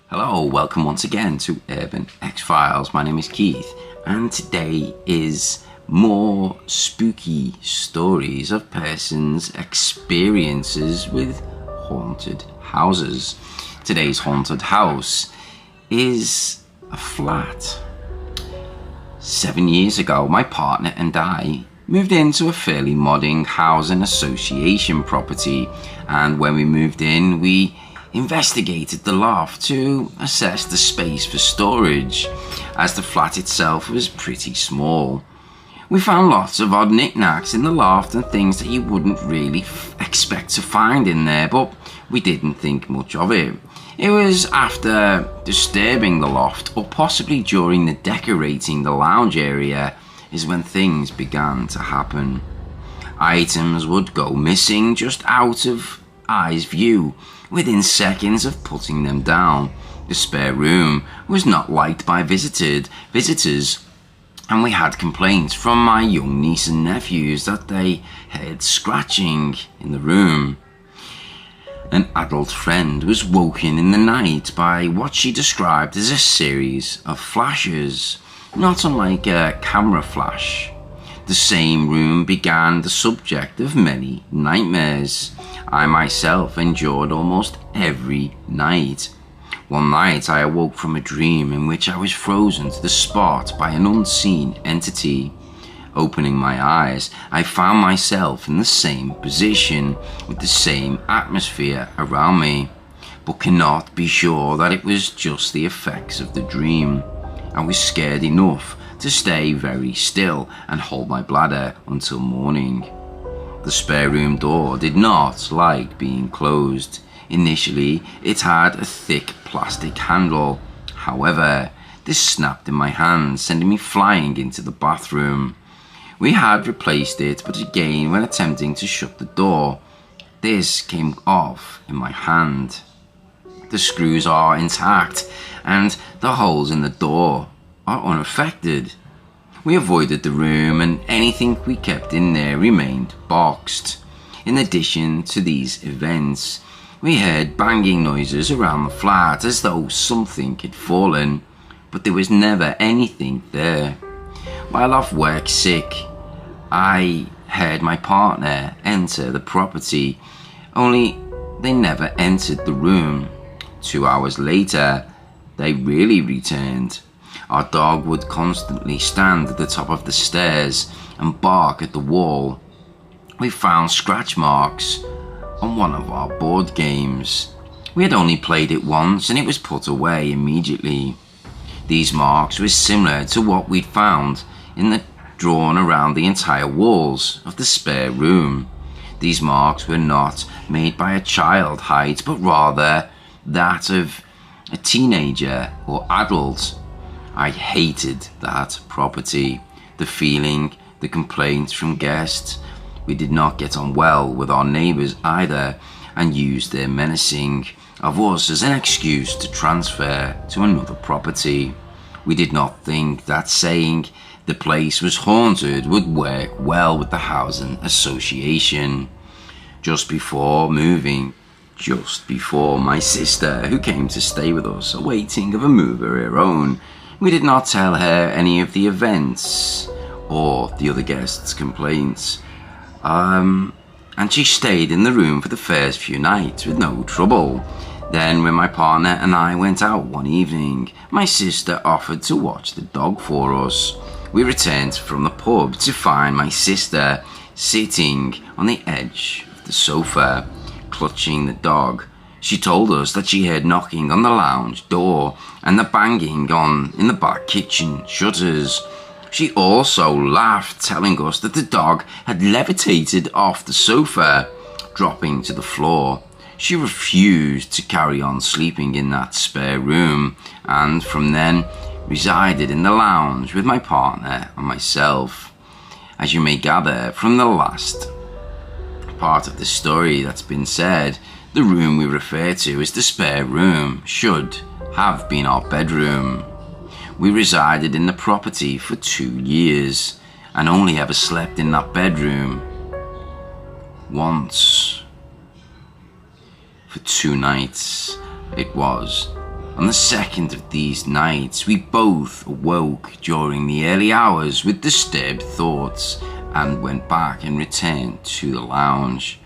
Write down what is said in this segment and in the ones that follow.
Hello, welcome once again to Urban X-Files. My name is Keith, and today is more spooky stories of persons' experiences with haunted houses. Today's haunted house is a flat. 7 years ago, my partner and I moved into a fairly modern housing association property, and when we moved in, we investigated the loft to assess the space for storage, as the flat itself was pretty small. We found lots of odd knickknacks in the loft and things that you wouldn't really expect to find in there, but we didn't think much of it. It was after disturbing the loft, or possibly during the decorating the lounge area, is when things began to happen. Items would go missing just out of eye's view within seconds of putting them down. The spare room was not liked by visitors, and we had complaints from my young niece and nephews that they heard scratching in the room. An adult friend was woken in the night by what she described as a series of flashes, not unlike a camera flash. The same room began the subject of many nightmares I myself endured almost every night. One night I awoke from a dream in which I was frozen to the spot by an unseen entity. Opening my eyes, I found myself in the same position with the same atmosphere around me, but cannot be sure that it was just the effects of the dream. I was scared enough to stay very still and hold my bladder until morning. The spare room door did not like being closed. Initially, it had a thick plastic handle. However, this snapped in my hand, sending me flying into the bathroom. We had replaced it, but again, when attempting to shut the door, this came off in my hand. The screws are intact, and the holes in the door are unaffected. We avoided the room, and anything we kept in there remained boxed. In addition to these events, we heard banging noises around the flat as though something had fallen, but there was never anything there. While off work sick, I heard my partner enter the property, only they never entered the room. 2 hours later, they really returned. Our dog would constantly stand at the top of the stairs and bark at the wall. We found scratch marks on one of our board games. We had only played it once and it was put away immediately. These marks were similar to what we'd found drawn around the entire walls of the spare room. These marks were not made by a child height, but rather that of a teenager or adult. I hated that property. The feeling, the complaints from guests. We did not get on well with our neighbours either, and used their menacing of us as an excuse to transfer to another property. We did not think that saying the place was haunted would work well with the housing association. Just before my sister, who came to stay with us, awaiting of a move of her own, we did not tell her any of the events or the other guests' complaints. And she stayed in the room for the first few nights with no trouble. Then when my partner and I went out one evening, my sister offered to watch the dog for us. We returned from the pub to find my sister sitting on the edge of the sofa, clutching the dog. She told us that she heard knocking on the lounge door and the banging in the back kitchen shutters. She also laughed, telling us that the dog had levitated off the sofa, dropping to the floor. She refused to carry on sleeping in that spare room, and from then resided in the lounge with my partner and myself. As you may gather from the last part of the story that's been said, the room we refer to as the spare room should have been our bedroom. We resided in the property for 2 years and only ever slept in that bedroom once for 2 nights. It was On the second of these nights, we both awoke during the early hours with disturbed thoughts and went back and returned to the lounge.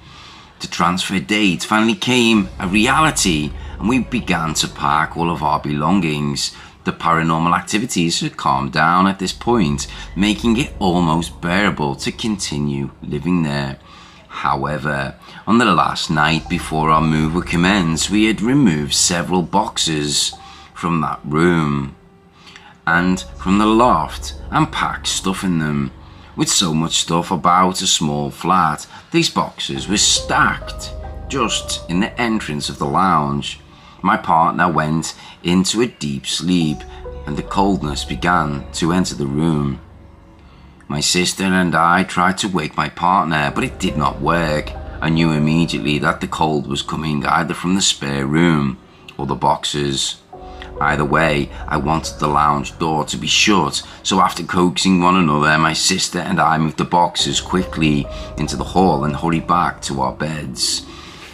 The transfer date finally came a reality, and we began to pack all of our belongings. The paranormal activities had calmed down at this point, making it almost bearable to continue living there. However, on the last night before our move would commence, we had removed several boxes from that room and from the loft and packed stuff in them. With so much stuff about a small flat, these boxes were stacked just in the entrance of the lounge. My partner went into a deep sleep and the coldness began to enter the room. My sister and I tried to wake my partner, but it did not work. I knew immediately that the cold was coming either from the spare room or the boxes. Either way, I wanted the lounge door to be shut, so after coaxing one another, my sister and I moved the boxes quickly into the hall and hurried back to our beds.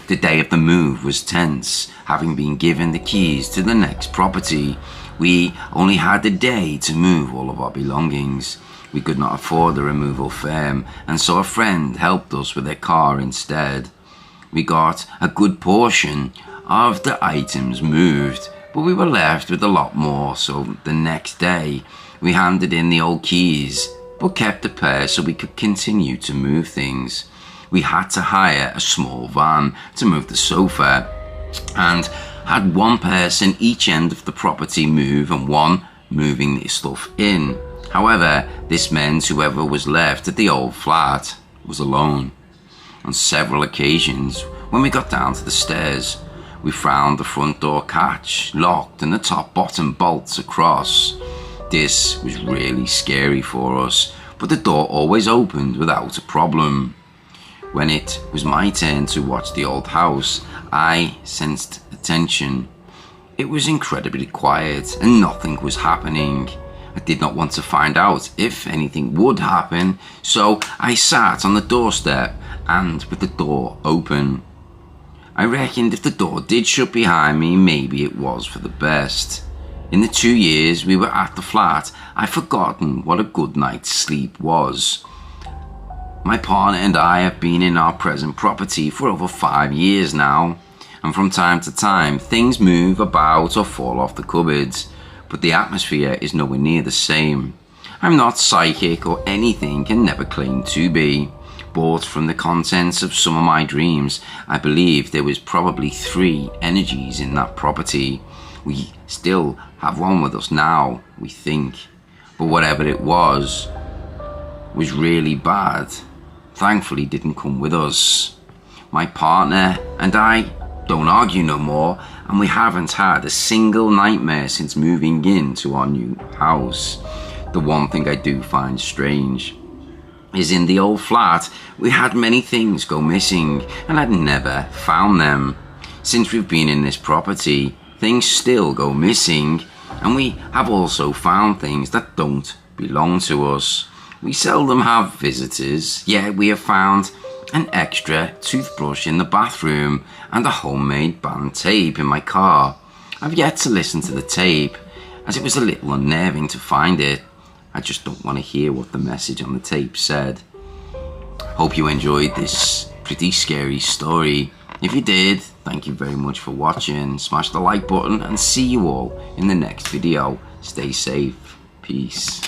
The day of the move was tense, having been given the keys to the next property. We only had a day to move all of our belongings. We could not afford a removal firm, and so a friend helped us with their car instead. We got a good portion of the items moved, but we were left with a lot more, so the next day we handed in the old keys, but kept a pair so we could continue to move things. We had to hire a small van to move the sofa, and had one person each end of the property move and one moving the stuff in. However, this meant whoever was left at the old flat was alone. On several occasions, when we got down to the stairs, we found the front door catch locked and the top-bottom bolts across. This was really scary for us, but the door always opened without a problem. When it was my turn to watch the old house, I sensed a tension. It was incredibly quiet and nothing was happening. I did not want to find out if anything would happen, so I sat on the doorstep and with the door open. I reckoned if the door did shut behind me, maybe it was for the best. In the 2 years we were at the flat, I'd forgotten what a good night's sleep was. My partner and I have been in our present property for over 5 years now, and from time to time things move about or fall off the cupboards, but the atmosphere is nowhere near the same. I'm not psychic or anything and never claimed to be. But from the contents of some of my dreams, I believe there was probably 3 energies in that property. We still have one with us now, we think. But whatever it was really bad. Thankfully didn't come with us. My partner and I don't argue no more, and we haven't had a single nightmare since moving into our new house. The one thing I do find strange is in the old flat, we had many things go missing and I'd never found them. Since we've been in this property, things still go missing, and we have also found things that don't belong to us. We seldom have visitors, yet we have found an extra toothbrush in the bathroom and a homemade band tape in my car. I've yet to listen to the tape, as it was a little unnerving to find it. I just don't want to hear what the message on the tape said. Hope you enjoyed this pretty scary story. If you did, thank you very much for watching. Smash the like button and see you all in the next video. Stay safe. Peace.